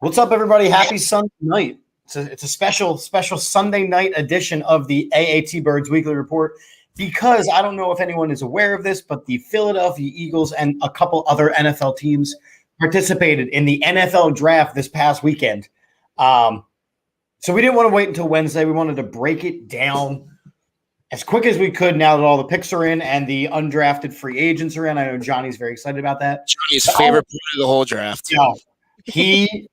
What's up, everybody? Happy Sunday night. It's a special Sunday night edition of the AATBirds Weekly Report because I don't know if anyone is aware of this, but the Philadelphia Eagles and a couple other NFL teams participated in the NFL draft this past weekend. So we didn't want to wait until Wednesday. We wanted to break it down as quick as we could now that all the picks are in and the undrafted free agents are in. I know Johnny's very excited about that. Johnny's favorite part of the whole draft. He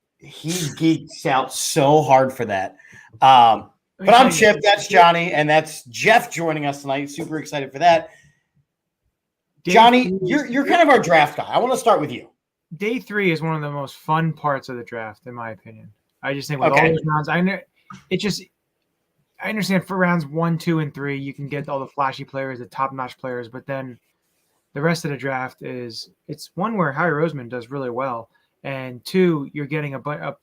geeks out so hard for that. But I'm Chip, that's Johnny, and that's Jeff joining us tonight. Super excited for that. Johnny, you're kind of our draft guy. I want to start with you. Day 3 is one of the most fun parts of the draft, in my opinion. I just think with all those rounds, I understand for rounds 1, 2, and 3, you can get all the flashy players, the top-notch players, but then the rest of the draft it's one where Howie Roseman does really well. And 2, you're getting a bunch of,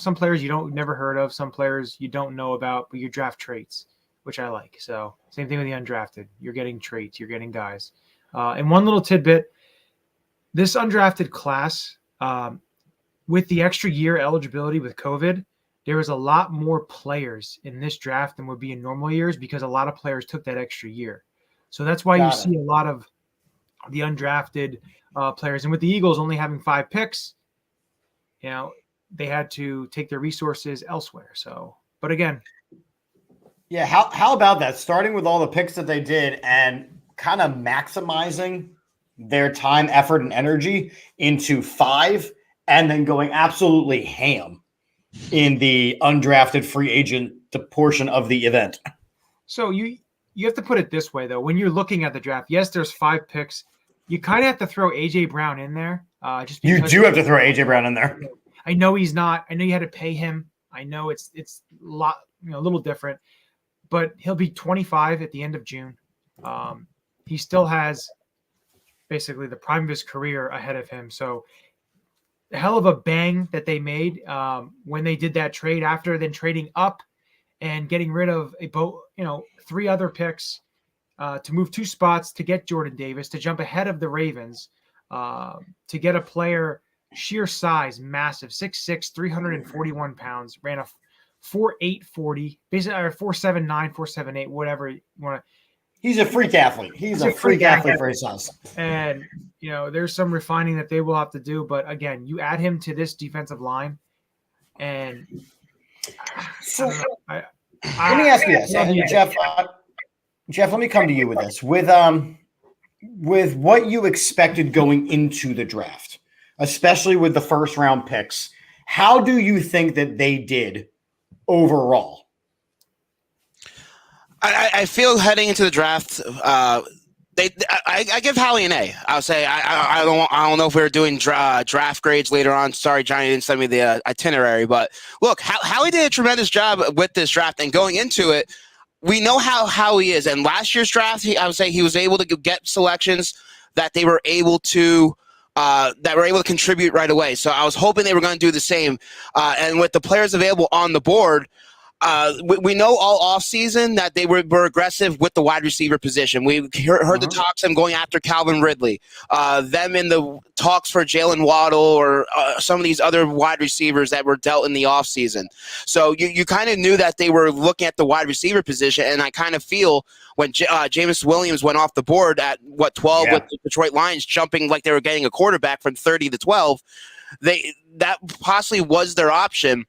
some players you never heard of, some players you don't know about, but you draft traits, which I like. So same thing with the undrafted. You're getting traits, you're getting guys. And one little tidbit, this undrafted class, with the extra year eligibility with COVID, there was a lot more players in this draft than would be in normal years because a lot of players took that extra year. So that's why you see a lot of the undrafted players. And with the Eagles only having 5 picks, they had to take their resources elsewhere. So, but again. Yeah, how about that? Starting with all the picks that they did and kind of maximizing their time, effort, and energy into 5 and then going absolutely ham in the undrafted free agent portion of the event. So you have to put it this way, though. When you're looking at the draft, yes, there's 5 picks. You kind of have to throw A.J. Brown in there. Just you do have to throw A.J. Brown in there. I know he's not. I know you had to pay him. I know it's a lot, a little different, but he'll be 25 at the end of June. He still has basically the prime of his career ahead of him. So the hell of a bang that they made when they did that trade after then trading up and getting rid of 3 other picks to move 2 spots to get Jordan Davis, to jump ahead of the Ravens, to get a player sheer size, massive, 6'6", 341 pounds, ran a 4.8 40, basically, or 4.79, 4.78, whatever you want to. He's a freak athlete. He's a freak athlete for his size. And, there's some refining that they will have to do. But, again, you add him to this defensive line. And so let me ask you this. And Jeff, let me come to you with this. With what you expected going into the draft, especially with the first round picks, how do you think that they did overall? I feel heading into the draft, I give Howie an A. I'll say I don't know if we were doing draft grades later on. Sorry, Johnny didn't send me the itinerary, but look, Howie did a tremendous job with this draft, and going into it, we know how he is. And last year's draft, I would say he was able to get selections that they were able to contribute right away. So I was hoping they were going to do the same. And with the players available on the board, we know all offseason that they were aggressive with the wide receiver position. We heard the talks of them going after Calvin Ridley, them in the talks for Jalen Waddle or some of these other wide receivers that were dealt in the offseason. So you kind of knew that they were looking at the wide receiver position, and I kind of feel when Jameis Williams went off the board at 12 with the Detroit Lions jumping like they were getting a quarterback from 30 to 12, that possibly was their option.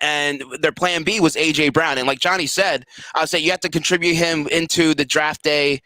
And their plan B was A.J. Brown. And like Johnny said, I'll say you have to contribute him into the draft day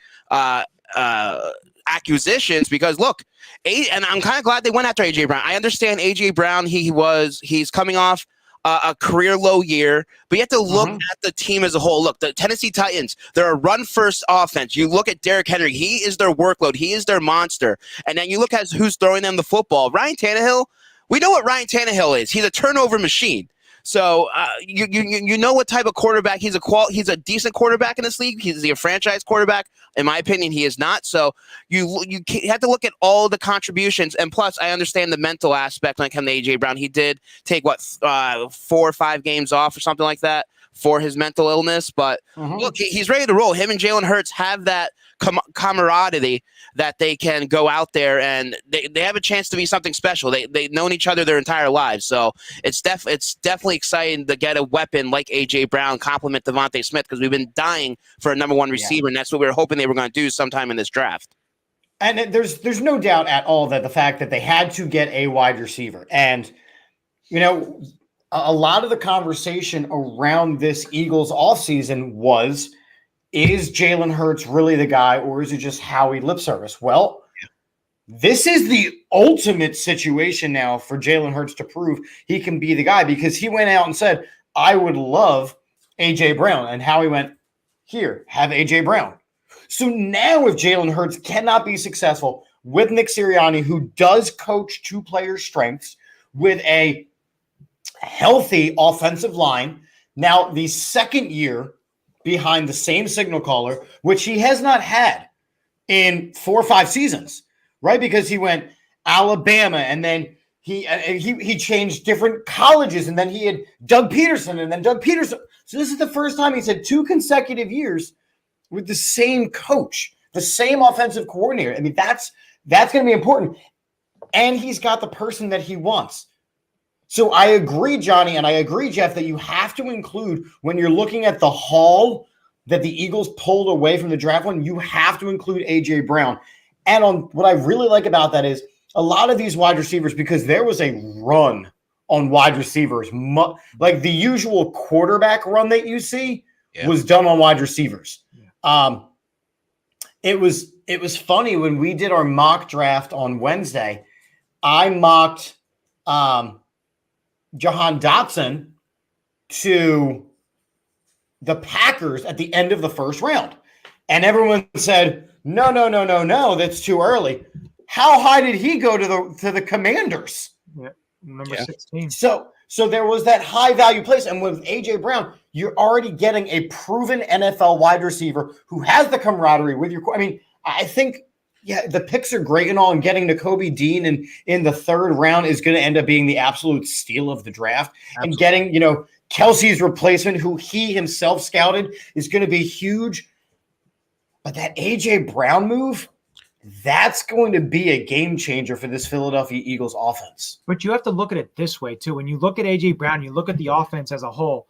acquisitions because, look, and I'm kind of glad they went after A.J. Brown. I understand A.J. Brown, he's coming off a career low year, but you have to look at the team as a whole. Look, the Tennessee Titans, they're a run-first offense. You look at Derrick Henry. He is their workload. He is their monster. And then you look at who's throwing them the football. Ryan Tannehill, we know what Ryan Tannehill is. He's a turnover machine. So you know what type of quarterback he's a decent quarterback in this league. He's a franchise quarterback. In my opinion, he is not. So you have to look at all the contributions, and plus I understand the mental aspect when it comes to A.J. Brown. He did take 4 or 5 games off or something like that for his mental illness. But look, he's ready to roll. Him and Jalen Hurts have that camaraderie that they can go out there and they have a chance to be something special. They've known each other their entire lives. So it's definitely exciting to get a weapon like A.J. Brown complement Devontae Smith, because we've been dying for a number one receiver, and that's what we were hoping they were going to do sometime in this draft. And there's no doubt at all that the fact that they had to get a wide receiver. And, you know, a lot of the conversation around this Eagles offseason was, is Jalen Hurts really the guy, or is it just Howie lip service? Well, this is the ultimate situation now for Jalen Hurts to prove he can be the guy, because he went out and said, I would love A.J. Brown. And Howie went, here, have A.J. Brown. So now if Jalen Hurts cannot be successful with Nick Sirianni, who does coach two players' strengths, with a healthy offensive line, now the second year behind the same signal caller, which he has not had in 4 or 5 seasons, right? Because he went Alabama, and then he changed different colleges, and then he had Doug Peterson, and then Doug Peterson. So this is the first time he's had 2 consecutive years with the same coach, the same offensive coordinator. I mean, that's going to be important. And he's got the person that he wants. So I agree, Johnny, and I agree, Jeff, that you have to include, when you're looking at the haul that the Eagles pulled away from the draft one, you have to include A.J. Brown. And on what I really like about that is a lot of these wide receivers, because there was a run on wide receivers, like the usual quarterback run that you see was done on wide receivers. It was funny when we did our mock draft on Wednesday. I mocked Jahan Dotson to the Packers at the end of the first round. And everyone said, no, that's too early. How high did he go to the Commanders? Yeah, number 16. So there was that high value place. And with A.J. Brown, you're already getting a proven NFL wide receiver who has the camaraderie with your – I mean, I think – yeah, the picks are great and all, and getting Nakobe Dean in the third round is going to end up being the absolute steal of the draft. Absolutely. And getting, you know, Kelsey's replacement, who he himself scouted, is going to be huge. But that A.J. Brown move, that's going to be a game changer for this Philadelphia Eagles offense. But you have to look at it this way, too. When you look at A.J. Brown, you look at the offense as a whole.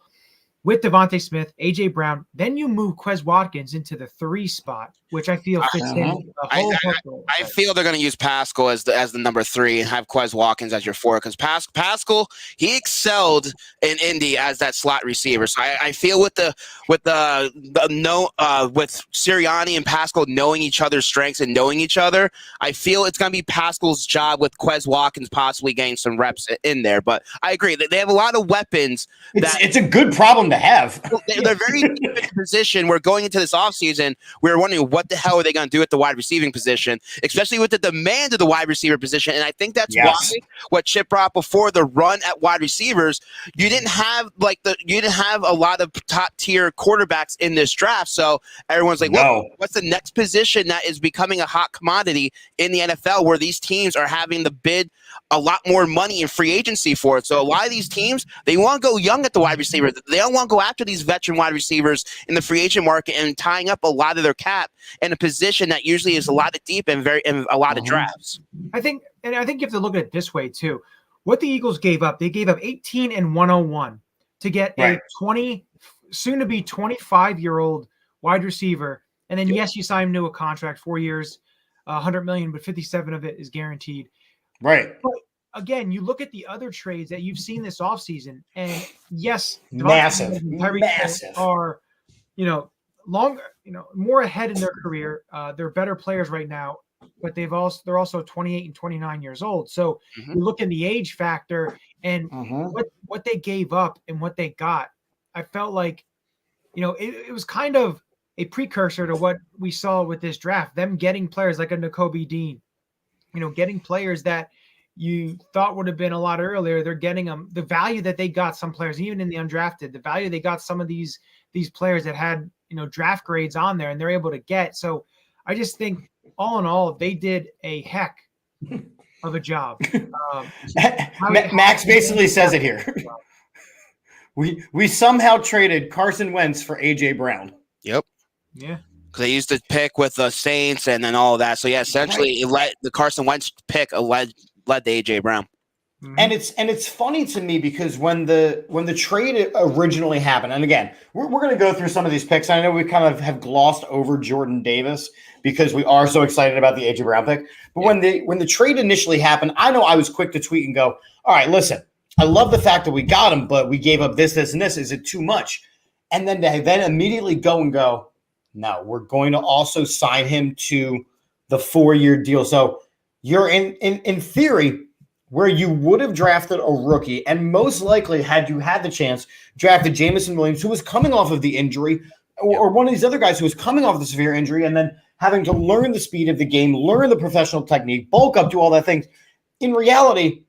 With Devontae Smith, A.J. Brown, then you move Quez Watkins into the 3 spot, which I feel fits in. I feel they're going to use Pascal as the number 3 and have Quez Watkins as your 4, because Pascal, he excelled in Indy as that slot receiver. So I feel with Sirianni and Pascal knowing each other's strengths and knowing each other, I feel it's going to be Pascal's job with Quez Watkins possibly getting some reps in there. But I agree that they have a lot of weapons. It's a good problem to have. They're very deep in position. We're going into this offseason. We were wondering what the hell are they going to do at the wide receiving position, especially with the demand of the wide receiver position. And I think that's why what Chip brought before, the run at wide receivers, you didn't have a lot of top tier quarterbacks in this draft. So everyone's like, what's the next position that is becoming a hot commodity in the NFL, where these teams are having to bid a lot more money in free agency for it? So a lot of these teams, they want to go young at the wide receiver. They don't want to go after these veteran wide receivers in the free agent market and tying up a lot of their cap in a position that usually is a lot of deep and a lot of drafts. I think you have to look at it this way too. What the Eagles gave up, they gave up 18 and 101 to get a soon to be 25-year-old wide receiver. And then yes, you sign him to a contract, 4 years, $100 million, but 57 of it is guaranteed. Right. But again, you look at the other trades that you've seen this offseason, and yes, massive are, longer, more ahead in their career. They're better players right now, but they're also 28 and 29 years old. So you look at the age factor and what they gave up and what they got. I felt like, it was kind of a precursor to what we saw with this draft, them getting players like a Nakobe Dean, getting players that you thought would have been a lot earlier. They're getting them, the value that they got, some players, even in the undrafted, the value they got some of these players that had, draft grades on there, and they're able to get. So I just think all in all, they did a heck of a job. Max basically says it here. We somehow traded Carson Wentz for A.J. Brown. Yep. Yeah. Because they used to pick with the Saints and then all of that. So yeah, essentially it led the Carson Wentz pick led to A.J. Brown. And it's funny to me because when the trade originally happened, and again, we're going to go through some of these picks. I know we kind of have glossed over Jordan Davis because we are so excited about the A.J. Brown pick. But when the trade initially happened, I know I was quick to tweet and go, all right, listen, I love the fact that we got him, but we gave up this, and this. Is it too much? And then they immediately go, no, we're going to also sign him to the 4-year deal. So you're in theory, where you would have drafted a rookie and most likely, had you had the chance, drafted Jameson Williams, who was coming off of the injury, or one of these other guys who was coming off the severe injury and then having to learn the speed of the game, learn the professional technique, bulk up, do all that things. In reality,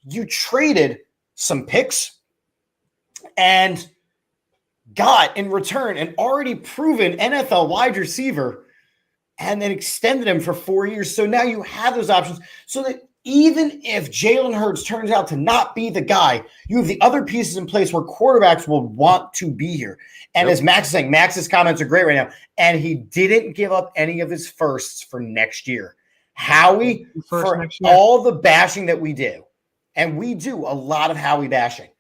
you traded some picks and got in return an already proven NFL wide receiver and then extended him for 4 years. So now you have those options so that even if Jalen Hurts turns out to not be the guy, you have the other pieces in place where quarterbacks will want to be here. And as Max is saying, Max's comments are great right now. And he didn't give up any of his firsts for next year. Howie, for all the bashing that we do, and we do a lot of Howie bashing,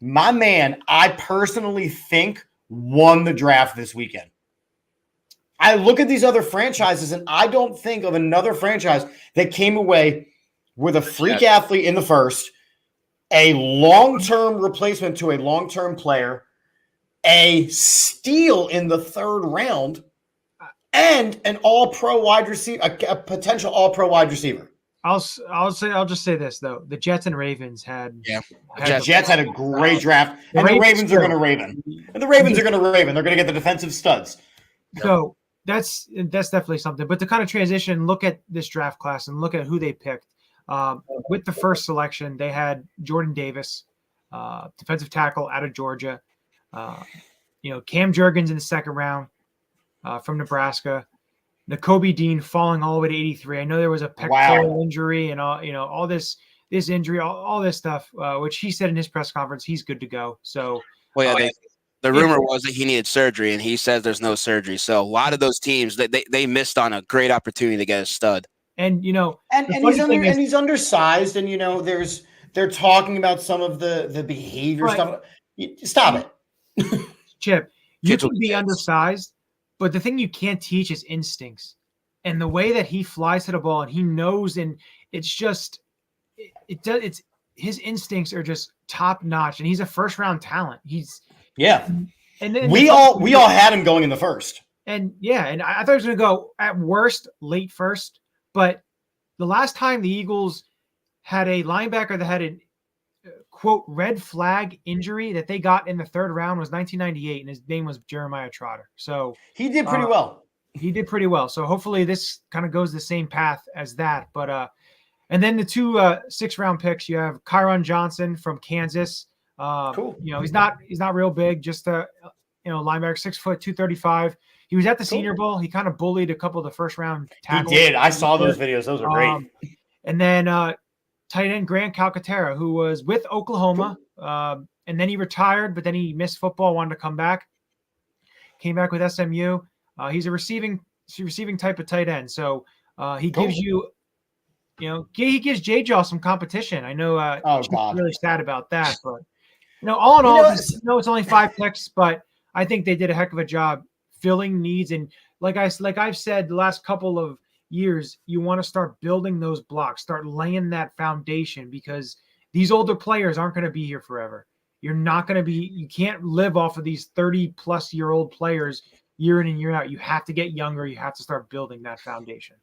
my man, I personally think, won the draft this weekend. I look at these other franchises, and I don't think of another franchise that came away with a freak athlete in the first, a long-term replacement to a long-term player, a steal in the third round, and an all-pro wide receiver, a potential all-pro wide receiver. I'll just say this though: the Jets and Ravens had the Jets had a great draft, and the Ravens are going to Raven, and the Ravens are going to Raven. They're going to get the defensive studs. So that's definitely something. But to kind of transition, look at this draft class and look at who they picked. With the first selection, they had Jordan Davis, defensive tackle out of Georgia. Cam Jurgens in the second round from Nebraska. Nakobe Dean falling all the way to 83. I know there was a pectoral injury and all this injury, all this stuff, which he said in his press conference he's good to go. So, the rumor was that he needed surgery, and he says there's no surgery. So a lot of those teams they missed on a great opportunity to get a stud. And he's undersized, and they're talking about some of the behavior stuff. Stop it, Chip. You can be undersized, but the thing you can't teach is instincts, and the way that he flies to the ball, and he knows, and it's just it's his instincts are just top notch, and he's a first round talent. And then we all had him going in the first, and I thought he was going to go at worst late first. But the last time the Eagles had a linebacker that had a quote red flag injury that they got in the third round was 1998, and his name was Jeremiah Trotter. So he did pretty well. He did pretty well. So hopefully this kind of goes the same path as that. But and then the two 6th-round picks, you have Kyron Johnson from Kansas. Cool. He's not real big, just a linebacker, 6 foot, 235. He was at the Senior Bowl. He kind of bullied a couple of the first-round tackles. He did. I saw those videos. Those are great. And then tight end Grant Calcaterra, who was with Oklahoma, and then he retired, but then he missed football, wanted to come back. Came back with SMU. He's a receiving type of tight end. So he gives he gives J-Jaw some competition. I know really sad about that, but all in all, it's only 5 picks, but I think they did a heck of a job filling needs. And like I've said the last couple of years, you want to start building those blocks, start laying that foundation, because these older players aren't going to be here forever. You can't live off of these 30-plus-year-old players year in and year out. You have to get younger. You have to start building that foundation.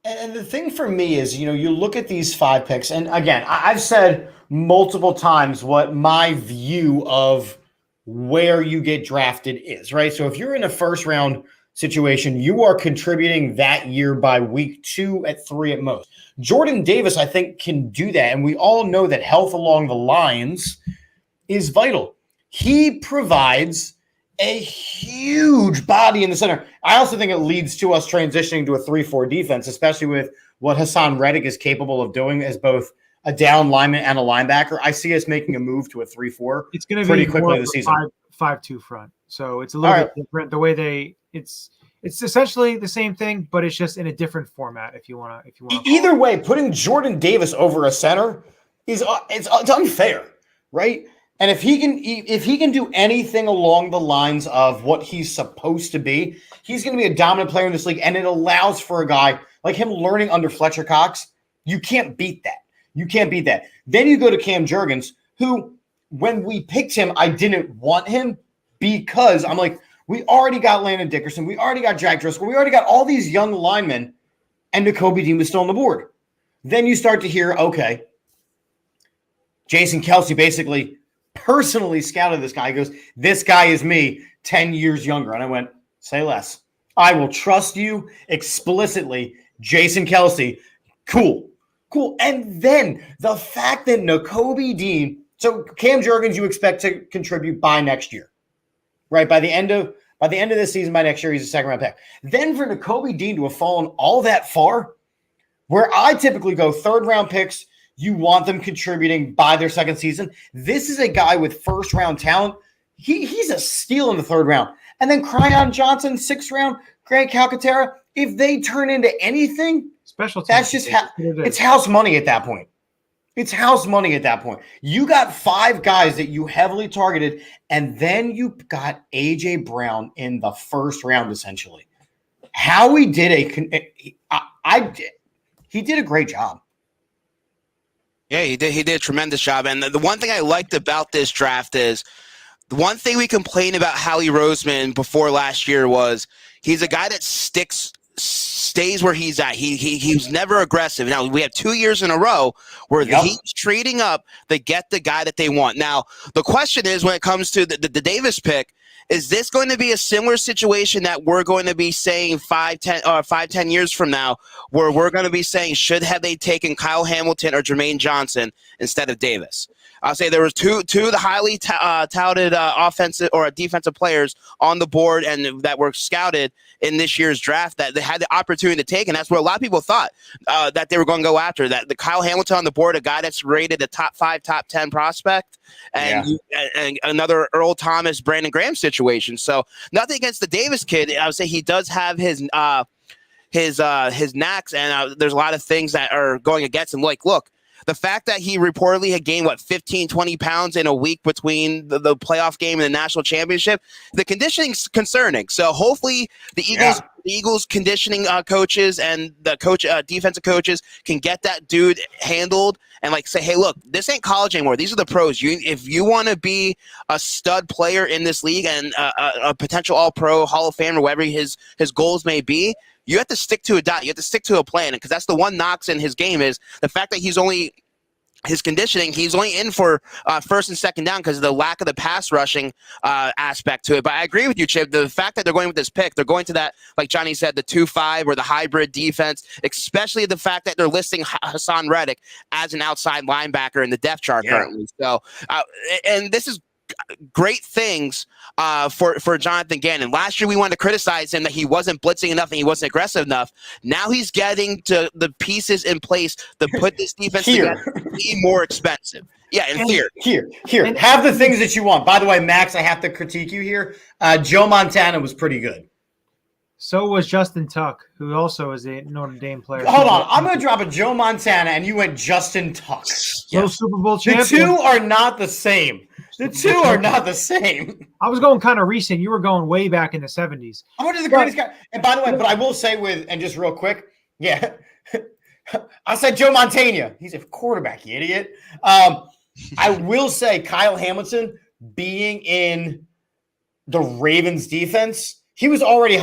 And the thing for me is, you look at these 5 picks, and again, I've said multiple times what my view of where you get drafted is, right? So if you're in a first-round situation, you are contributing that year by week 2 at 3 at most. Jordan Davis, I think, can do that, and we all know that health along the lines is vital. He provides a huge body in the center. I also think it leads to us transitioning to a 3-4 defense, especially with what Hassan Reddick is capable of doing as both a down lineman and a linebacker, I see us making a move to a 3-4. It's going to pretty be quickly this season. 5-2 front. So it's a little bit different. The way it's essentially the same thing, but it's just in a different format. If you want to. Either way, putting Jordan Davis over a center is it's unfair, right? And if he can do anything along the lines of what he's supposed to be, he's going to be a dominant player in this league. And it allows for a guy like him learning under Fletcher Cox. You can't beat that. You can't beat that. Then you go to Cam Jurgens, who, when we picked him, I didn't want him because I'm like, we already got Landon Dickerson. We already got Jack Driscoll. We already got all these young linemen, and Nakobe Dean was still on the board. Then you start to hear, okay, Jason Kelce basically personally scouted this guy. He goes, this guy is me 10 years younger. And I went, say less. I will trust you explicitly, Jason Kelce. Cool. And then the fact that Nakobe Dean, so Cam Jurgens, you expect to contribute by next year, right? By the end of this season, by next year, he's a second round pick. Then for Nakobe Dean to have fallen all that far, where I typically go third round picks, you want them contributing by their second season. This is a guy with first round talent. He's a steal in the third round. And then Cryon Johnson, sixth round, Grant Calcaterra, if they turn into anything, special teams, that's just it's house money at that point. It's house money at that point. You got 5 guys that you heavily targeted, and then you got A.J. Brown in the first round, essentially. Howie did he did a great job. Yeah, he did a tremendous job. And the one thing I liked about this draft is the one thing we complained about Howie Roseman before last year was he's a guy that stays where he's at. He was never aggressive. Now, we have 2 years in a row where he's trading up to get the guy that they want. Now, the question is, when it comes to the Davis pick, is this going to be a similar situation that we're going to be saying 5-10 years from now, where we're going to be saying, should have they taken Kyle Hamilton or Jermaine Johnson instead of Davis? I'll say there was two of the highly touted offensive or defensive players on the board and that were scouted in this year's draft that they had the opportunity to take, and that's where a lot of people thought that they were going to go after. That the Kyle Hamilton on the board, a guy that's rated a top 5, top 10 prospect, and another Earl Thomas, Brandon Graham situation. So nothing against the Davis kid. I would say he does have his knacks, and there's a lot of things that are going against him. Like, look. The fact that he reportedly had gained, 15, 20 pounds in a week between the playoff game and the national championship, the conditioning's concerning. So hopefully the Eagles conditioning coaches and the defensive coaches can get that dude handled and say, hey, look, this ain't college anymore. These are the pros. If you want to be a stud player in this league and a potential all-pro, Hall of Fame, or whatever his goals may be, you have to stick to a dot. You have to stick to a plan, because that's the one knocks in his game is the fact that his conditioning, he's only in for first and second down because of the lack of the pass rushing aspect to it. But I agree with you, Chip. The fact that they're going with this pick, they're going to that, like Johnny said, the 2-5 or the hybrid defense, especially the fact that they're listing Hassan Reddick as an outside linebacker in the depth chart currently. So, and this is great things for Jonathan Gannon. Last year we wanted to criticize him that he wasn't blitzing enough and he wasn't aggressive enough. Now he's getting to the pieces in place to put this defense together to be more expensive. Yeah, and here. Have the things that you want. By the way, Max, I have to critique you here. Joe Montana was pretty good. So was Justin Tuck, who also is a Notre Dame player. Hold on. I'm going to drop a Joe Montana, and you went Justin Tuck. Little Super Bowl champion. The two are not the same. I was going kind of recent. You were going way back in the 70s. I'm going to the greatest guy. And by the way, but I will say and just real quick, I said Joe Montana. He's a quarterback, you idiot. I will say Kyle Hamilton being in the Ravens defense, he was already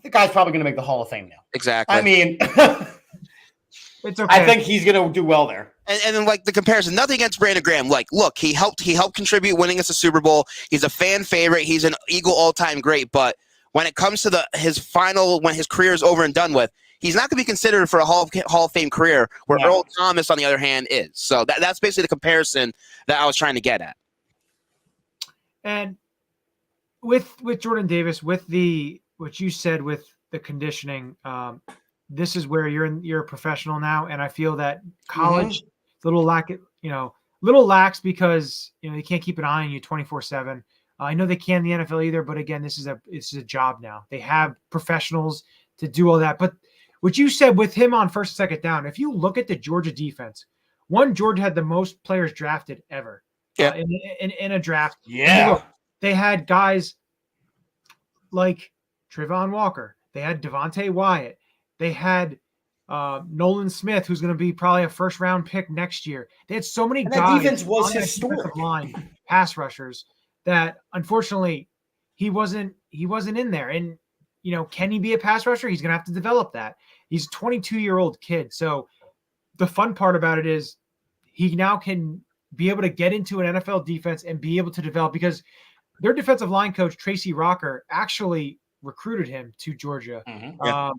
the guy's probably going to make the Hall of Fame now. Exactly. I mean, it's okay. I think he's going to do well there. And then the comparison, nothing against Brandon Graham. Look, he helped contribute winning us a Super Bowl. He's a fan favorite. He's an Eagle all-time great. But when it comes to when his career is over and done with, he's not going to be considered for a Hall of Fame career, where Earl Thomas, on the other hand, is. So that's basically the comparison that I was trying to get at. And with Jordan Davis, with what you said with the conditioning, this is where you're a professional now, and I feel that college little little lax because they can't keep an eye on you 24/7. I know they can't in the NFL either, but again, it's a job now. They have professionals to do all that. But what you said with him on first and second down, if you look at the Georgia defense, Georgia had the most players drafted ever in a draft. Yeah. They had guys like Trayvon Walker. They had Devontae Wyatt. They had Nolan Smith, who's going to be probably a first-round pick next year. They had so many guys. That defense was on historic. Line, pass rushers, that unfortunately he wasn't in there. And can he be a pass rusher? He's going to have to develop that. He's a 22-year-old kid. So the fun part about it is he now can be able to get into an NFL defense and be able to develop, because their defensive line coach, Tracy Rocker, actually recruited him to Georgia. Mm-hmm. Yeah.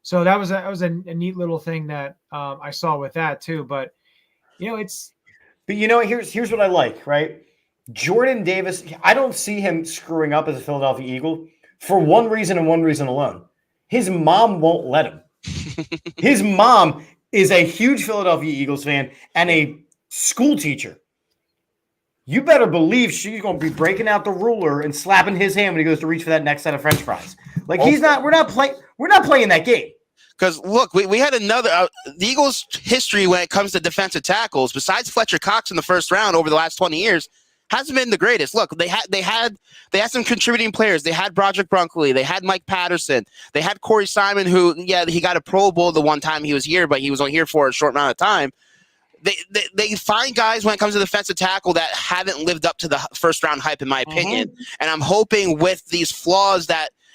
So that was a neat little thing that I saw with that too. But here's what I like, right? Jordan Davis, I don't see him screwing up as a Philadelphia Eagle for one reason and one reason alone. His mom won't let him. His mom is a huge Philadelphia Eagles fan and a school teacher. You better believe she's going to be breaking out the ruler and slapping his hand when he goes to reach for that next set of French fries. Like we're not playing that game. Because look, we had another the Eagles' history when it comes to defensive tackles, besides Fletcher Cox in the first round over the last 20 years, hasn't been the greatest. Look, they had some contributing players. They had Broderick Brunkley. They had Mike Patterson. They had Corey Simon, who he got a Pro Bowl the one time he was here, but he was only here for a short amount of time. They find guys when it comes to defensive tackle that haven't lived up to the first round hype, in my opinion. Mm-hmm. And I'm hoping with these flaws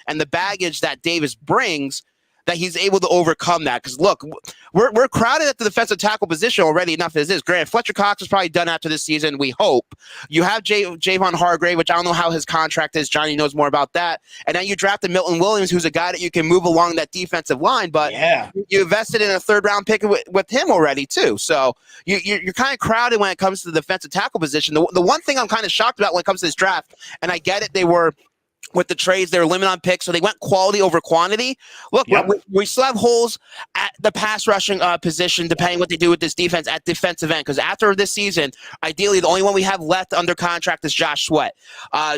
and the baggage that Davis brings, that he's able to overcome that. Because look, we're crowded at the defensive tackle position already enough as is. Granted, Fletcher Cox is probably done after this season, we hope. You have Javon Hargrave, which I don't know how his contract is. Johnny knows more about that. And then you drafted Milton Williams, who's a guy that you can move along that defensive line. But you invested in a third-round pick with him already, too. So you're kind of crowded when it comes to the defensive tackle position. The one thing I'm kind of shocked about when it comes to this draft, and I get it, they were – with the trades, they were limited on picks, so they went quality over quantity. Look, we still have holes at the pass rushing position, depending what they do with this defense at defensive end. Because after this season, ideally, the only one we have left under contract is Josh Sweat.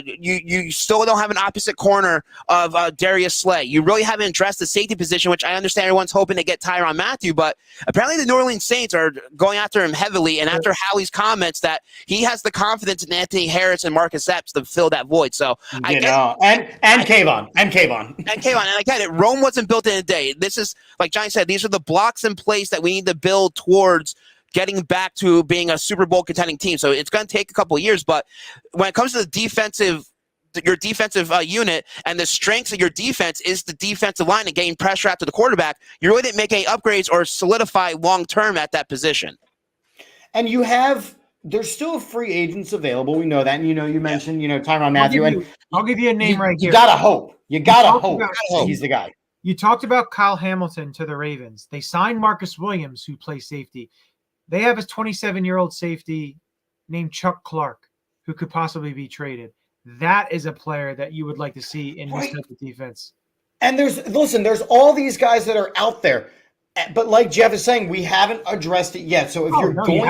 You still don't have an opposite corner of Darius Slay. You really haven't addressed the safety position, which I understand everyone's hoping to get Tyrann Mathieu, but apparently the New Orleans Saints are going after him heavily. And after Howie's comments that he has the confidence in Anthony Harris and Marcus Epps to fill that void. So I get And Kayvon. And I get it. Rome wasn't built in a day. This is, like Johnny said, these are the blocks in place that we need to build towards getting back to being a Super Bowl contending team. So it's going to take a couple of years. But when it comes to your defensive unit, and the strengths of your defense is the defensive line and getting pressure after the quarterback, you really didn't make any upgrades or solidify long-term at that position. And there's still free agents available. We know that. And, you mentioned, Tyrann Mathieu. I'll give you a name right here. You got to hope. He's the guy. You talked about Kyle Hamilton to the Ravens. They signed Marcus Williams, who plays safety. They have a 27-year-old safety named Chuck Clark, who could possibly be traded. That is a player that you would like to see in this type of defense. And there's all these guys that are out there. But like Jeff is saying, we haven't addressed it yet. So if you're going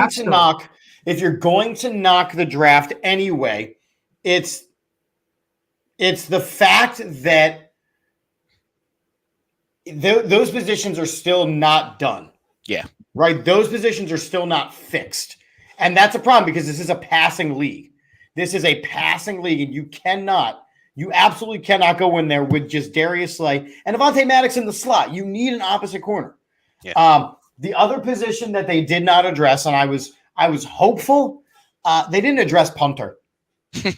to knock the draft anyway, it's the fact that those positions are still not done. Yeah. Right? Those positions are still not fixed. And that's a problem because this is a passing league. This is a passing league, and you absolutely cannot go in there with just Darius Slay and Avonte Maddox in the slot. You need an opposite corner. Yeah. The other position that they did not address, and I was hopeful, they didn't address punter. They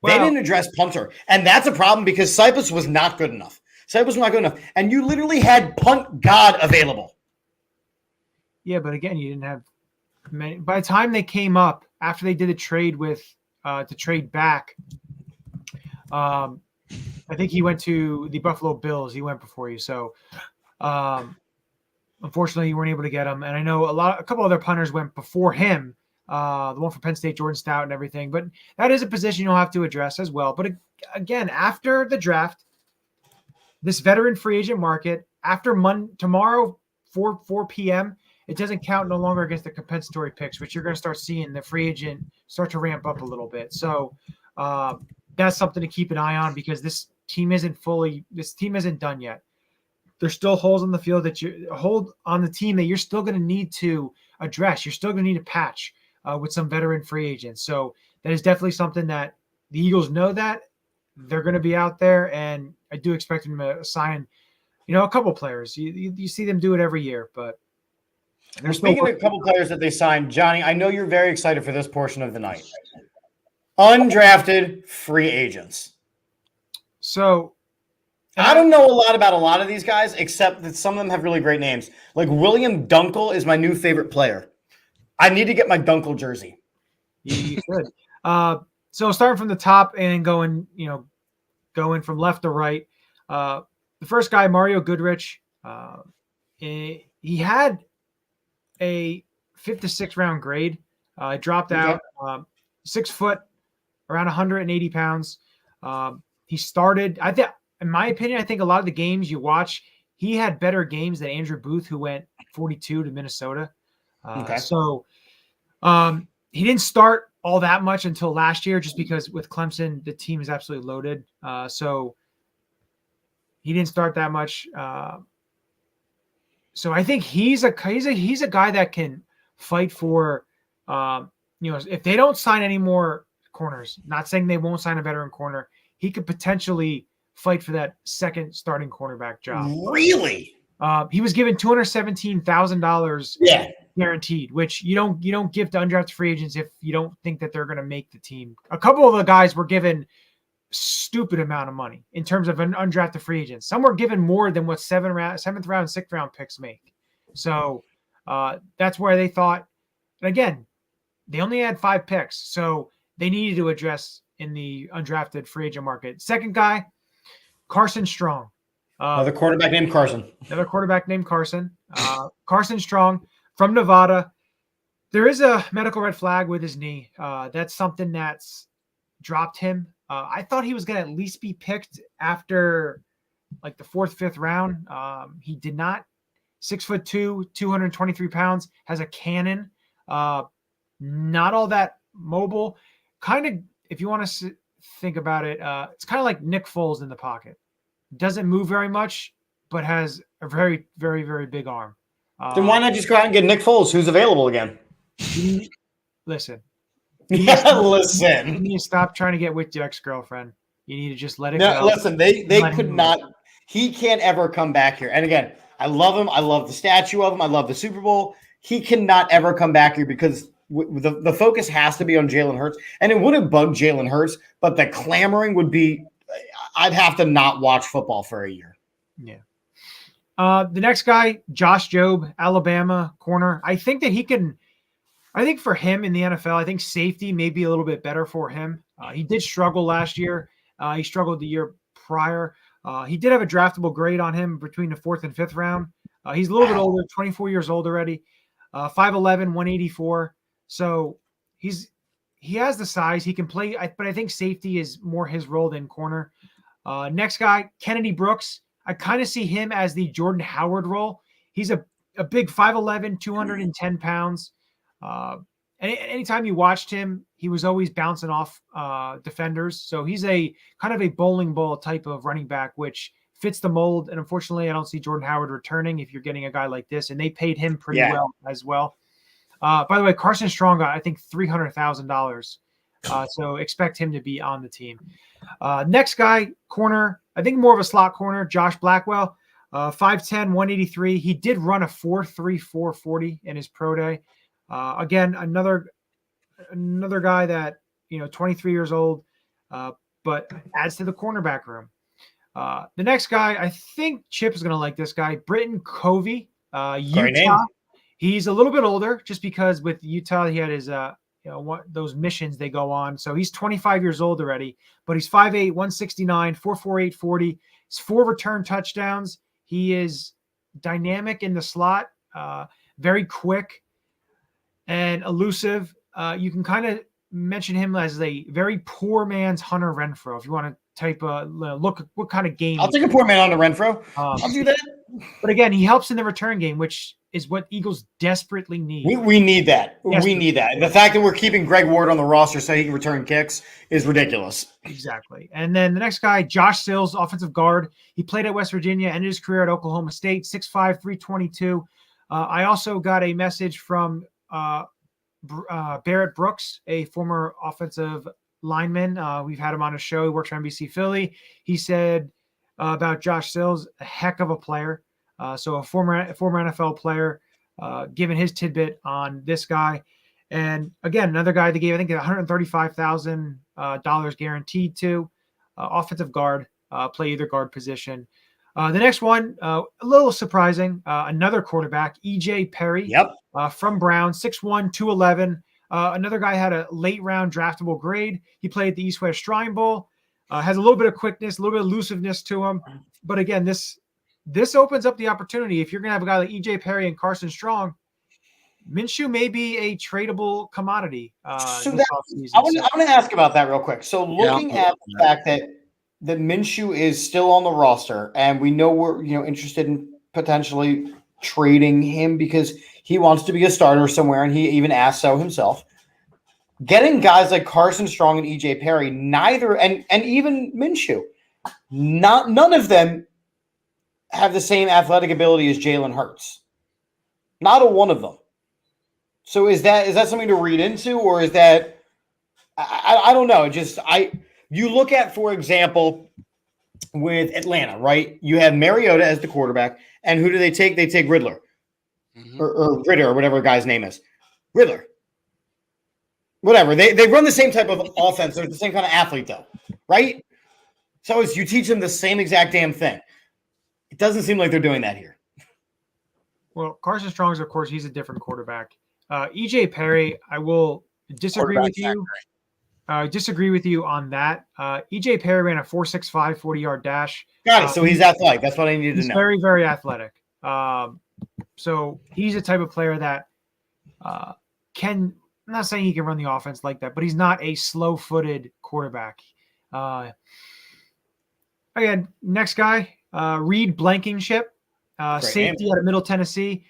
didn't address punter. And that's a problem because Cyprus was not good enough. And you literally had punt God available. Yeah, but again, you didn't have many. By the time they came up, after they did a trade to trade back, I think he went to the Buffalo Bills. He went before you. So, unfortunately, you weren't able to get him. And I know a couple other punters went before him, the one for Penn State, Jordan Stout and everything. But that is a position you'll have to address as well. But again, after the draft, this veteran free agent market, after tomorrow, 4 p.m., it doesn't count no longer against the compensatory picks, which you're going to start seeing the free agent start to ramp up a little bit. So that's something to keep an eye on because this team isn't done yet. There's still holes on the field on the team that you're still going to need to address. You're still going to need to patch with some veteran free agents. So that is definitely something that the Eagles know that they're going to be out there, and I do expect them to sign, a couple players. You see them do it every year, but speaking of a couple players that they signed, Johnny, I know you're very excited for this portion of the night. Undrafted free agents. So I don't know a lot about a lot of these guys, except that some of them have really great names. Like William Dunkel is my new favorite player. I need to get my Dunkel jersey. You should. So starting from the top and going from left to right. The first guy, Mario Goodrich, he had a 5th to 6th round grade. Dropped out, 6 foot, around 180 pounds. He started, in my opinion, I think a lot of the games you watch, he had better games than Andrew Booth, who went 42 to Minnesota. So he didn't start all that much until last year, just because with Clemson, the team is absolutely loaded. So he didn't start that much. So I think he's a guy that can fight for, if they don't sign any more corners, not saying they won't sign a veteran corner, he could potentially fight for that second starting cornerback job. Really? He was given $217,000 guaranteed, which you don't give to undrafted free agents if you don't think that they're going to make the team. A couple of the guys were given stupid amount of money in terms of an undrafted free agent. Some were given more than what 7th round, 6th round picks make. So that's where they thought. And again, they only had 5 picks, so they needed to address in the undrafted free agent market. Second guy, Carson Strong. Another quarterback named Carson. Carson Strong from Nevada. There is a medical red flag with his knee. That's something that's dropped him. I thought he was going to at least be picked after like the 4th, 5th round. He did not. 6'2", 223 pounds, has a cannon. Not all that mobile. Kind of, if you want to think about it, it's kind of like Nick Foles in the pocket. Doesn't move very much, but has a very, very, very big arm. Then why not just go out and get Nick Foles, who's available again? Listen. Listen. You need to stop trying to get with your ex-girlfriend. You need to just let it go. Listen, they could not. Move. He can't ever come back here. And again, I love him. I love the statue of him. I love the Super Bowl. He cannot ever come back here because the focus has to be on Jalen Hurts. And it wouldn't bug Jalen Hurts, but the clamoring would be – I'd have to not watch football for a year. Yeah. The next guy, Josh Jobe, Alabama corner. I think that he can – I think for him in the NFL, I think safety may be a little bit better for him. He did struggle last year. He struggled the year prior. He did have a draftable grade on him between the 4th and 5th round. He's a little bit older, 24 years old already, 5'11", 184. So he has the size. He can play, but I think safety is more his role than corner. Next guy, Kennedy Brooks. I kind of see him as the Jordan Howard role. He's a big 5'11", 210 pounds. Anytime you watched him, he was always bouncing off defenders. So he's a kind of a bowling ball type of running back, which fits the mold. And unfortunately, I don't see Jordan Howard returning if you're getting a guy like this. And they paid him pretty well as well. By the way, Carson Strong got, I think, $300,000. So expect him to be on the team. Next guy, corner, I think more of a slot corner, Josh Blackwell, 5'10", 183. He did run a 4.3 4.40 in his pro day. Again, another guy that, 23 years old, but adds to the cornerback room. The next guy, I think Chip is going to like this guy, Britton Covey, Utah. He's a little bit older just because with Utah, he had his, those missions they go on. So he's 25 years old already, but he's 5'8", 169, 4.48 40. He's 4 return touchdowns. He is dynamic in the slot, very quick and elusive. You can kind of mention him as a very poor man's Hunter Renfrow, if you want to type of look. What kind of game? I'll take a poor man on the Renfro. I'll do that. But again, he helps in the return game, which is what Eagles desperately need. We need that. Yes, we need that. The fact that we're keeping Greg Ward on the roster so he can return kicks is ridiculous. Exactly. And then the next guy, Josh Sills, offensive guard. He played at West Virginia, ended his career at Oklahoma State, 6'5", 322. I also got a message from Barrett Brooks, a former offensive lineman. We've had him on a show. He works for NBC Philly. He said about Josh Sills, a heck of a player. So a former NFL player, giving his tidbit on this guy. And again, another guy they gave, I think, $135,000 guaranteed to, offensive guard, play either guard position. The next one, a little surprising, another quarterback, E.J. Perry, from Brown, 6'1", 211. Another guy had a late round draftable grade. He played at the East-West Shrine Bowl, has a little bit of quickness, a little bit of elusiveness to him. But again, this opens up the opportunity. If you're going to have a guy like E.J. Perry and Carson Strong, Minshew may be a tradable commodity. I want to ask about that real quick. So looking at the fact that Minshew is still on the roster, and we know we're interested in potentially trading him because he wants to be a starter somewhere, and he even asked so himself. Getting guys like Carson Strong and E.J. Perry, neither and even Minshew, none of them have the same athletic ability as Jalen Hurts. Not a one of them. So is that something to read into, or is that I don't know. You look at, for example, with Atlanta, right? You have Mariota as the quarterback, and who do they take? They take Riddler, or Ritter, or whatever the guy's name is. Riddler. Whatever. They run the same type of offense. They're the same kind of athlete, though, right? So you teach them the same exact damn thing. It doesn't seem like they're doing that here. Well, Carson Strong's, of course, he's a different quarterback. E.J. Perry, I will disagree with you. Disagree with you on that. E.J. Perry ran a 4.65 40-yard dash. Got it. So he's athletic. That's what I needed to know. He's very, very athletic. So he's a type of player that can. I'm not saying he can run the offense like that, but he's not a slow-footed quarterback. Again, next guy, Reed Blankenship, safety out of Middle Tennessee.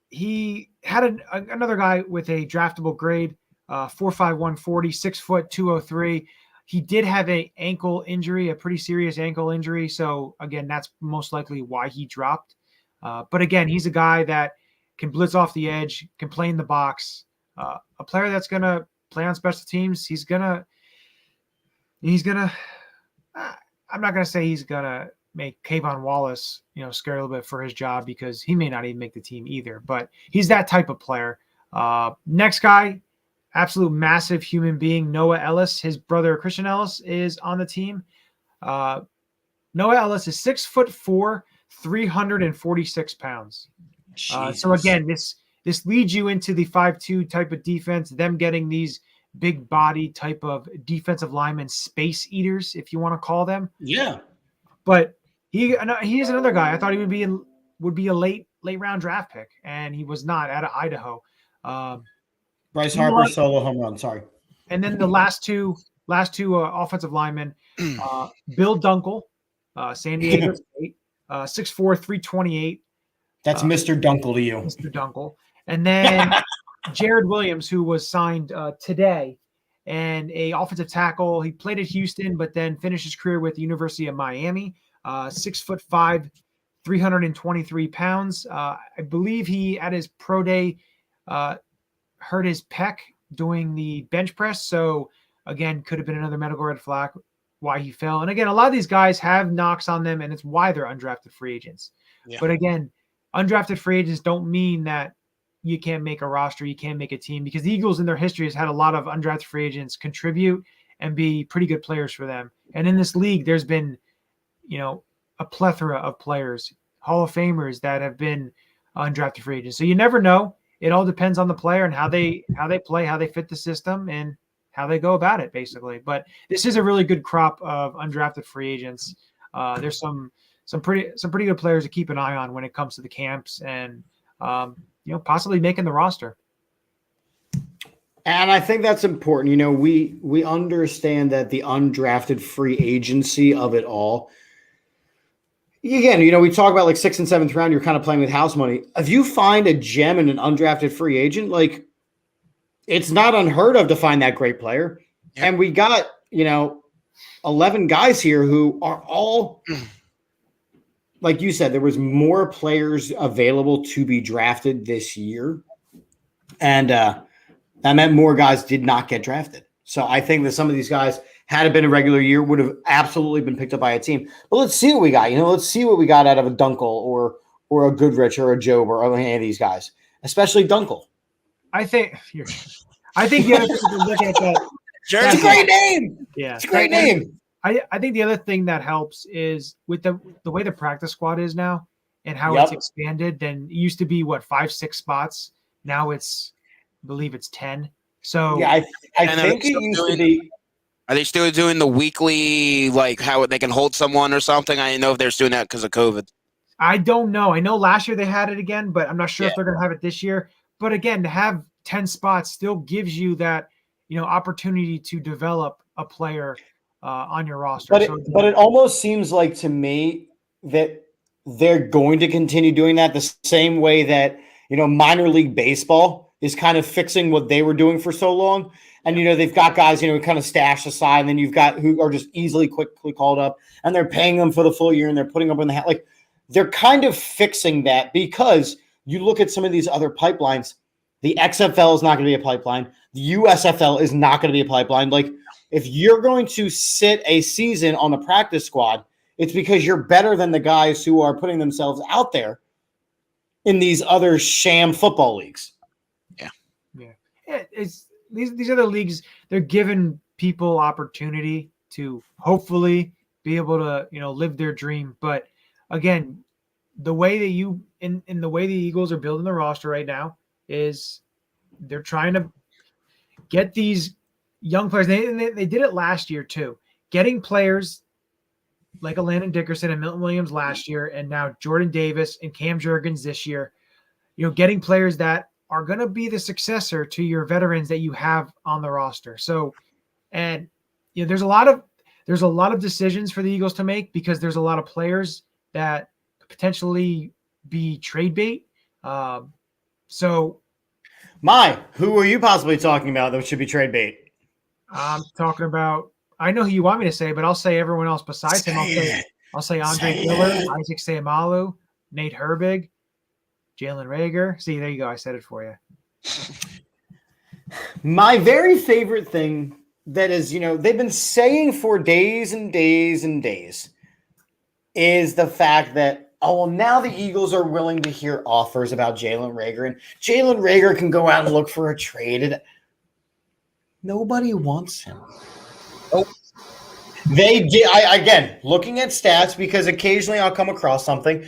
He had another guy with a draftable grade, 4'5", 140, 6 foot, 203. He did have an ankle injury, a pretty serious ankle injury. So again, that's most likely why he dropped. But again, he's a guy that can blitz off the edge, can play in the box. A player that's going to play on special teams. He's gonna. I'm not going to say he's going to make Kayvon Wallace, scare a little bit for his job, because he may not even make the team either, but he's that type of player. Next guy, absolute massive human being, Noah Ellis. His brother, Christian Ellis, is on the team. Noah Ellis is 6'4", 346 pounds. So again, this leads you into the 5-2 type of defense, them getting these big body type of defensive linemen, space eaters, if you want to call them. Yeah. But he is another guy. I thought he would be a late round draft pick, and he was not, out of Idaho. Bryce Harper solo home run. Sorry. And then the last two offensive linemen, Bill Dunkel, San Diego State, 6'4", 328. That's Mr. Dunkel to you. Mr. Dunkel. And then Jared Williams, who was signed today, and a offensive tackle. He played at Houston, but then finished his career with the University of Miami. 6'5", 323 pounds. I believe he, at his pro day, hurt his pec doing the bench press. So again, could have been another medical red flag why he fell. And again, a lot of these guys have knocks on them, and it's why they're undrafted free agents. Yeah. But again, undrafted free agents don't mean that you can't make a roster, you can't make a team, because the Eagles in their history has had a lot of undrafted free agents contribute and be pretty good players for them. And in this league, there's been, a plethora of players, Hall of Famers, that have been undrafted free agents. So you never know. It all depends on the player and how they play, how they fit the system, and how they go about it, basically. But this is a really good crop of undrafted free agents. There's some pretty good players to keep an eye on when it comes to the camps and possibly making the roster. And I think that's important. You know, we understand that the undrafted free agency of it all. Again, you know, we talk about like 6th and 7th round, you're kind of playing with house money. If you find a gem in an undrafted free agent, like it's not unheard of to find that great player. Yep. And we got, you know, 11 guys here who are all, like you said, there was more players available to be drafted this year. And that meant more guys did not get drafted. So I think that some of these guys, had it been a regular year, would have absolutely been picked up by a team. But let's see what we got. You know, let's see what we got out of a Dunkel or a Goodrich or a Job or any of these guys, especially Dunkel. I think the other thing to look at that. It's a great name. Yeah, it's a great name. I think the other thing that helps is with the way the practice squad is now and how it's expanded. Then it used to be 5-6 spots. Now I believe it's 10. So yeah, I think it used to be. Are they still doing the weekly, like how they can hold someone or something? I didn't know if they're doing that because of COVID. I don't know. I know last year they had it again, but I'm not sure if they're going to have it this year. But again, to have 10 spots still gives you that, you know, opportunity to develop a player on your roster. But it almost seems like to me that they're going to continue doing that the same way that, you know, minor league baseball is kind of fixing what they were doing for so long. And, you know, they've got guys, you know, kind of stashed aside, and then you've got who are just quickly called up, and they're paying them for the full year, and they're putting them in the hat. Like, they're kind of fixing that because you look at some of these other pipelines. The XFL is not going to be a pipeline. The USFL is not going to be a pipeline. Like, if you're going to sit a season on the practice squad, it's because you're better than the guys who are putting themselves out there in these other sham football leagues. Yeah. It's these other leagues, they're giving people opportunity to hopefully be able to, you know, live their dream. But again, the way that in the way the Eagles are building the roster right now is they're trying to get these young players. They did it last year too, getting players like a Landon Dickerson and Milton Williams last year, and now Jordan Davis and Cam Jurgens this year, you know, getting players that are going to be the successor to your veterans that you have on the roster. So, and you know, there's a lot of decisions for the Eagles to make because there's a lot of players that potentially be trade bait. So, who are you possibly talking about that should be trade bait? I'm talking about. I know who you want me to say, but I'll say everyone else besides him. I'll say Andre Miller, Isaac Seumalo, Nate Herbig, Jalen Reagor. See, there you go. I said it for you. My very favorite thing that is, you know, they've been saying for days and days and days is the fact that, oh, well, now the Eagles are willing to hear offers about Jalen Reagor, and Jalen Reagor can go out and look for a trade. Nobody wants him. Oh, they did. Again, looking at stats, because occasionally I'll come across something.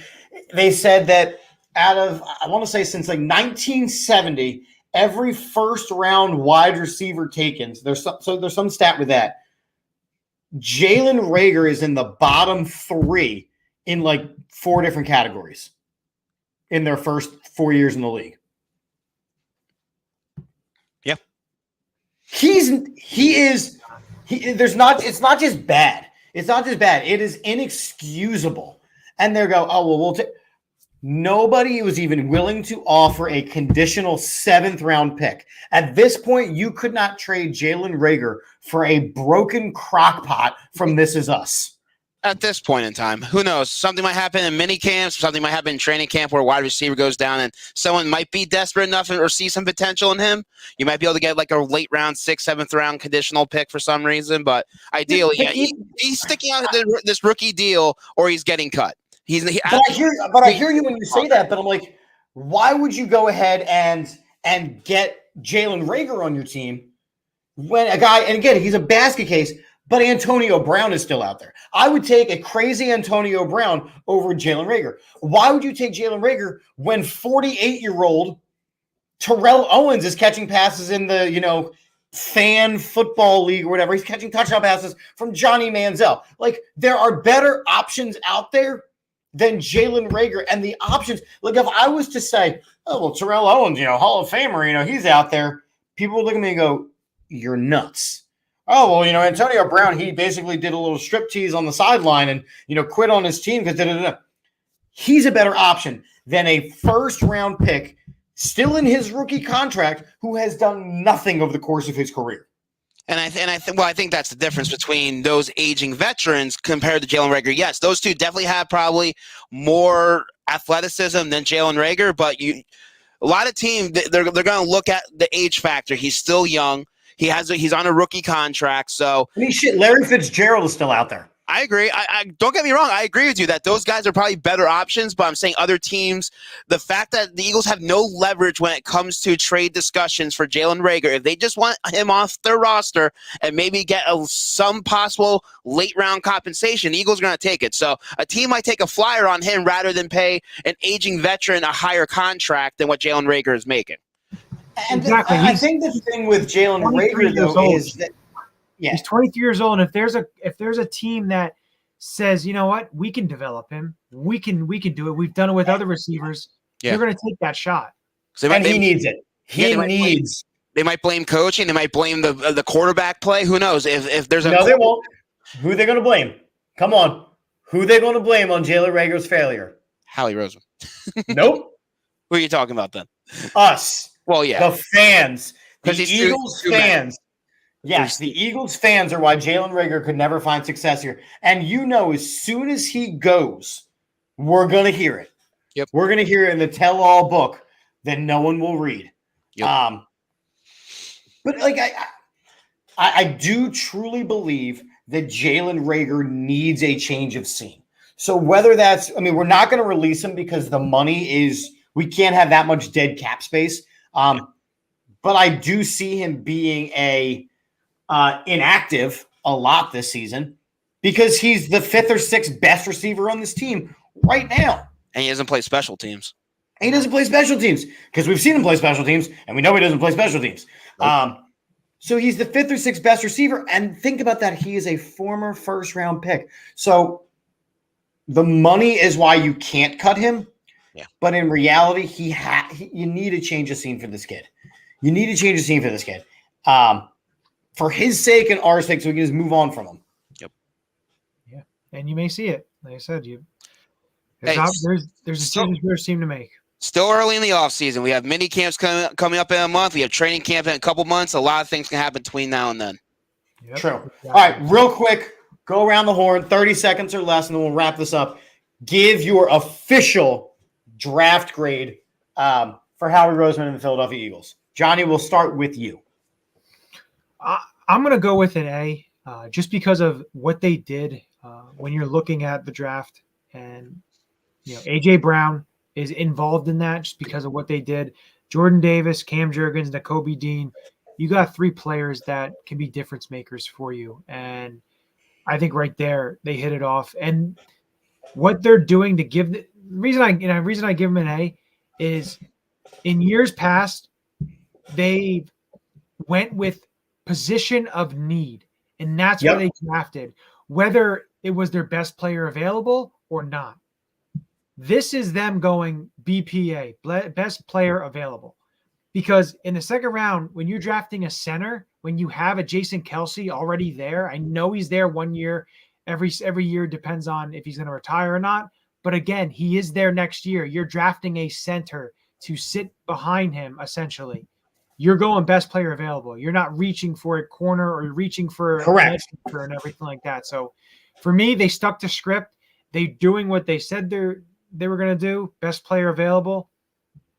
They said that out of, I want to say since like 1970, every first round wide receiver taken, there's some stat with that. Jalen Reagor is in the bottom 3 in like 4 different categories in their first 4 years in the league. Yeah. It's not just bad. It's not just bad. It is inexcusable. And they go, oh, well, we'll take. Nobody was even willing to offer a conditional 7th round pick. At this point, you could not trade Jalen Reagor for a broken crock pot from This Is Us. At this point in time, who knows? Something might happen in mini camps. Something might happen in training camp where a wide receiver goes down and someone might be desperate enough or see some potential in him. You might be able to get like a late round, 6th, 7th round conditional pick for some reason. But ideally, he's sticking out this rookie deal or he's getting cut. I hear you when you say that, but I'm like, why would you go ahead and get Jalen Reagor on your team when a guy, and again, he's a basket case, but Antonio Brown is still out there. I would take a crazy Antonio Brown over Jalen Reagor. Why would you take Jalen Reagor when 48-year-old Terrell Owens is catching passes in the, you know, fan football league or whatever? He's catching touchdown passes from Johnny Manziel. Like, there are better options out there than Jalen Reagor, and the options. Like, if I was to say, oh, well, Terrell Owens, you know, Hall of Famer, you know, he's out there. people would look at me and go, "You're nuts." Oh, well, Antonio Brown, he basically did a little striptease on the sideline and, quit on his team because he's a better option than a first-round pick still in his rookie contract who has done nothing over the course of his career. And I think that's the difference between those aging veterans compared to Jalen Reagor. Yes, those two definitely have probably more athleticism than Jalen Reagor, but a lot of teams they're going to look at the age factor. He's still young. He's on a rookie contract, so Larry Fitzgerald is still out there. I agree. I don't get me wrong. I agree with you that those guys are probably better options, but I'm saying other teams, the fact that the Eagles have no leverage when it comes to trade discussions for Jalen Reagor, if they just want him off their roster and maybe get some possible late-round compensation, the Eagles are going to take it. So a team might take a flyer on him rather than pay an aging veteran a higher contract than what Jalen Reagor is making. And exactly. I think the thing with Jalen Reagor, though, is that he's 23 years old, and if there's a team that says, you know what, we can develop him, we can do it. We've done it with other receivers. You're going to take that shot. He needs it. They might blame coaching. They might blame the quarterback play. Who knows? If there's no, they won't. Who are they going to blame? Come on. Who are they going to blame on Jalen Reagor's failure? Howie Roseman. Nope. Who are you talking about then? Us. Well, yeah. The fans. The Eagles fans. Yes, the Eagles fans are why Jalen Reagor could never find success here. And as soon as he goes, we're going to hear it. Yep. We're going to hear it in the tell-all book that no one will read. Yep. But I do truly believe that Jalen Reagor needs a change of scene. So whether that's, we're not going to release him because the money is, we can't have that much dead cap space. But I do see him being inactive a lot this season because he's the 5th or 6th best receiver on this team right now. And he doesn't play special teams. He doesn't play special teams because we've seen him play special teams and we know he doesn't play special teams. Nope. So he's the 5th or 6th best receiver. And think about that. He is a former first-round pick. So the money is why you can't cut him. Yeah. But in reality, you need to change the scene for this kid. You need to change the scene for this kid. For his sake and our sake, so we can just move on from him. Yep. Yeah, and you may see it. Like I said, there's decisions for this team to make. Still early in the offseason. We have mini camps coming up in a month. We have training camp in a couple months. A lot of things can happen between now and then. Yep. True. Exactly. All right, real quick, go around the horn, 30 seconds or less, and then we'll wrap this up. Give your official draft grade for Howie Roseman and the Philadelphia Eagles. Johnny, we'll start with you. I'm going to go with an A just because of what they did when you're looking at the draft. And, A.J. Brown is involved in that just because of what they did. Jordan Davis, Cam Jurgens, Nakobe Dean. You got 3 players that can be difference makers for you. And I think right there they hit it off. And what they're doing to give the reason I give them an A is in years past, they went with position of need, and that's where they drafted, whether it was their best player available or not. This is them going BPA, best player available, because in the second round, when you're drafting a center, when you have a Jason Kelce already there, I know he's there 1 year, every year depends on if he's going to retire or not. But again, he is there next year. You're drafting a center to sit behind him, essentially. You're going best player available. You're not reaching for a corner or reaching for correct and everything like that. So for me, they stuck to script. They doing what they said they were going to do, best player available.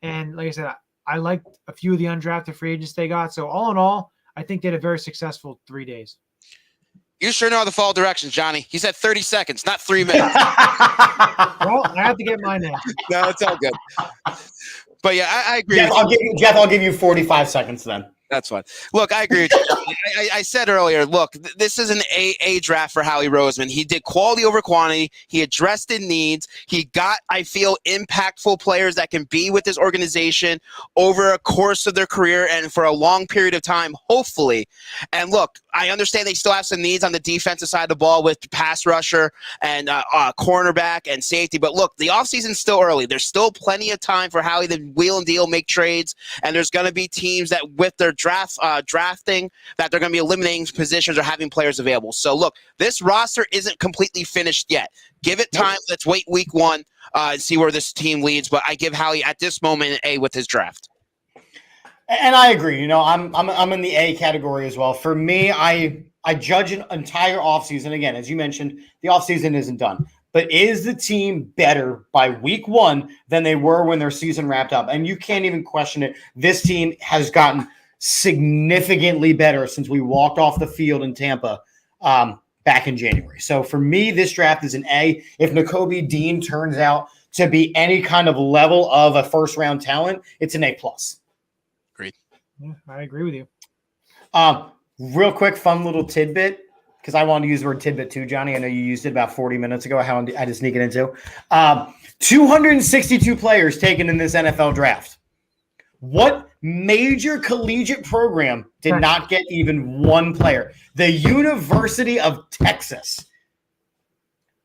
And like I said, I liked a few of the undrafted free agents they got. So all in all, I think they had a very successful 3 days. You sure know how to follow directions, Johnny. He said 30 seconds, not 3 minutes. Well, I have to get mine in. No, it's all good. But yeah, I agree. Jeff, I'll give you 45 seconds then. That's fine. Look, I agree with you. I said earlier, look, this is an A draft for Howie Roseman. He did quality over quantity. He addressed the needs. He got, I feel, impactful players that can be with this organization over a course of their career and for a long period of time, hopefully. And look, I understand they still have some needs on the defensive side of the ball with pass rusher and cornerback and safety. But look, the offseason's still early. There's still plenty of time for Howie to wheel and deal, make trades. And there's going to be teams that with their drafting that they're going to be eliminating positions or having players available. So look, this roster isn't completely finished yet. Give it time. Let's wait week 1 and see where this team leads. But I give Howie at this moment an A with his draft. And I agree. You know, I'm in the A category as well. For me, I judge an entire offseason. Again, as you mentioned, the offseason isn't done. But is the team better by week 1 than they were when their season wrapped up? And you can't even question it. This team has gotten significantly better since we walked off the field in Tampa back in January. So for me, this draft is an A. If Nakobe Dean turns out to be any kind of level of a first-round talent, it's an A+. Great. Yeah, I agree with you. Real quick, fun little tidbit, because I wanted to use the word tidbit too, Johnny. I know you used it about 40 minutes ago. How I had to sneak it into. 262 players taken in this NFL draft. What major collegiate program did not get even one player? The University of Texas.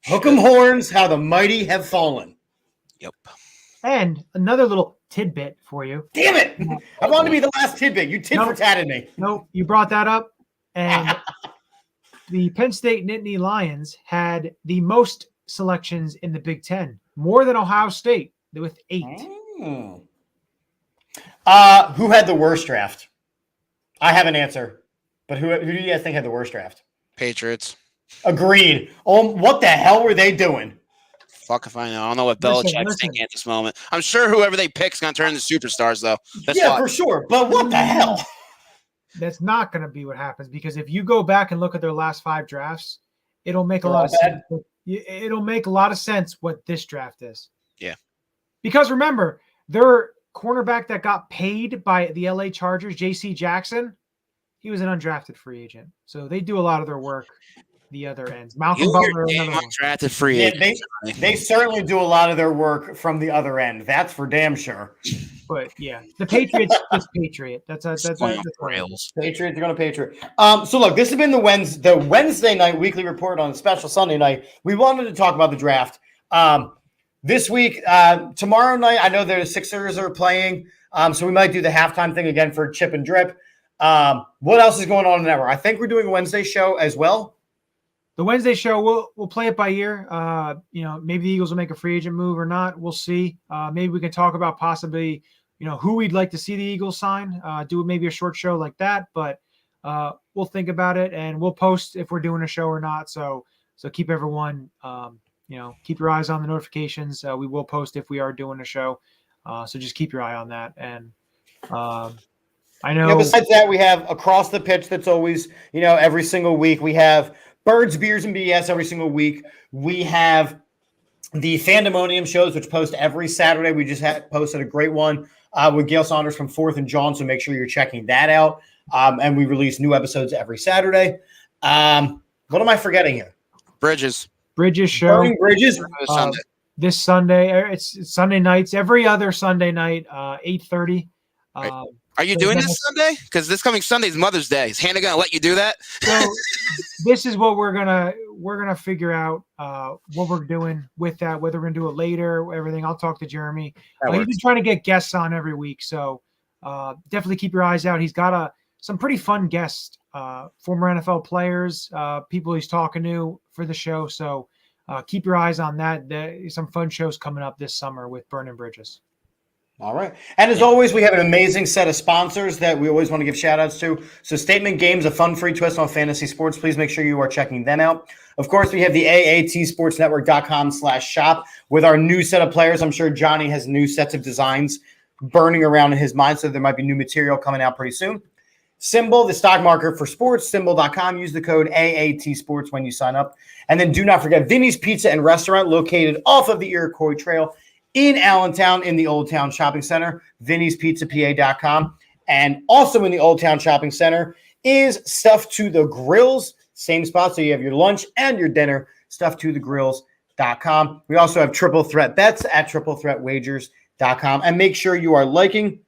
Hook 'em horns, how the mighty have fallen. Yep. And another little tidbit for you. Damn it. I wanted to be the last tidbit. You tit-for-tatted me. No, you brought that up. And the Penn State Nittany Lions had the most selections in the Big Ten, more than Ohio State with 8. Who had the worst draft? I have an answer, but who do you guys think had the worst draft? Patriots. Agreed. Oh, what the hell were they doing? Fuck if I know. I don't know what Belichick's thinking at this moment. I'm sure whoever they pick is going to turn into superstars, though. For sure. But what the hell? That's not going to be what happens, because if you go back and look at their last 5 drafts, it'll make a lot of sense. It'll make a lot of sense what this draft is. Yeah. Because remember, their cornerback that got paid by the LA Chargers, J.C. Jackson, he was an undrafted free agent. So they do a lot of their work the other ends. Malcolm Butler, another one. Undrafted free agent. They certainly do a lot of their work from the other end. That's for damn sure. But yeah, the Patriots is Patriot. That's rails. Patriots are going to Patriot. So look, this has been the Wednesday night weekly report on a special Sunday night. We wanted to talk about the draft. This week, tomorrow night, I know the Sixers are playing, so we might do the halftime thing again for Chip and Drip. What else is going on in the network? I think we're doing a Wednesday show as well. The Wednesday show, we'll play it by ear. Maybe the Eagles will make a free agent move or not. We'll see. Maybe we can talk about possibly, who we'd like to see the Eagles sign. Do maybe a short show like that, but we'll think about it and we'll post if we're doing a show or not. So keep everyone, keep your eyes on the notifications. We will post if we are doing a show. So just keep your eye on that. And I know. Besides that, we have Across the Pitch. That's always, every single week. We have Birds, Beers, and BS every single week. We have the Fandemonium shows, which post every Saturday. We just posted a great one with Gail Saunders from 4th and John, so make sure you're checking that out. And we release new episodes every Saturday. What am I forgetting here? Bridges show. Burning Bridges. This Sunday. It's Sunday nights. Every other Sunday night, 8:30. Are you doing this Sunday? Because this coming Sunday is Mother's Day. Is Hannah going to let you do that? So this is what we're gonna figure out what we're doing with that. Whether we're gonna do it later, everything. I'll talk to Jeremy. He's been trying to get guests on every week, so definitely keep your eyes out. He's got some pretty fun guests, former NFL players, people he's talking to for the show. So keep your eyes on that. There's some fun shows coming up this summer with Burning Bridges. All right. And as always, we have an amazing set of sponsors that we always want to give shout outs to. So Statement Games, a fun free twist on fantasy sports. Please make sure you are checking them out. Of course, we have the AATSportsNetwork.com/shop with our new set of players. I'm sure Johnny has new sets of designs burning around in his mind, so there might be new material coming out pretty soon. Symbol, the stock market for sports, symbol.com. Use the code AATSports when you sign up. And then do not forget Vinny's Pizza and Restaurant, located off of the Iroquois Trail in Allentown in the Old Town Shopping Center, vinnyspizzapa.com. And also in the Old Town Shopping Center is Stuff to the Grills, same spot. So you have your lunch and your dinner, stufftothegrills.com. We also have Triple Threat Bets at TripleThreatWagers.com. And make sure you are liking,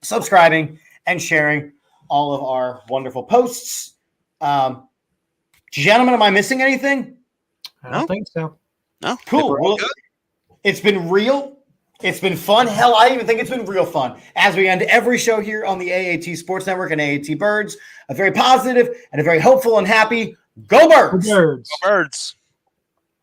subscribing, and sharing all of our wonderful posts. Gentlemen, am I missing anything? I don't think so. No. Cool. Well, it's been real. It's been fun. Hell, I even think it's been real fun. As we end every show here on the AAT Sports Network and AAT Birds, a very positive and a very hopeful and happy Go Birds! Birds. Birds.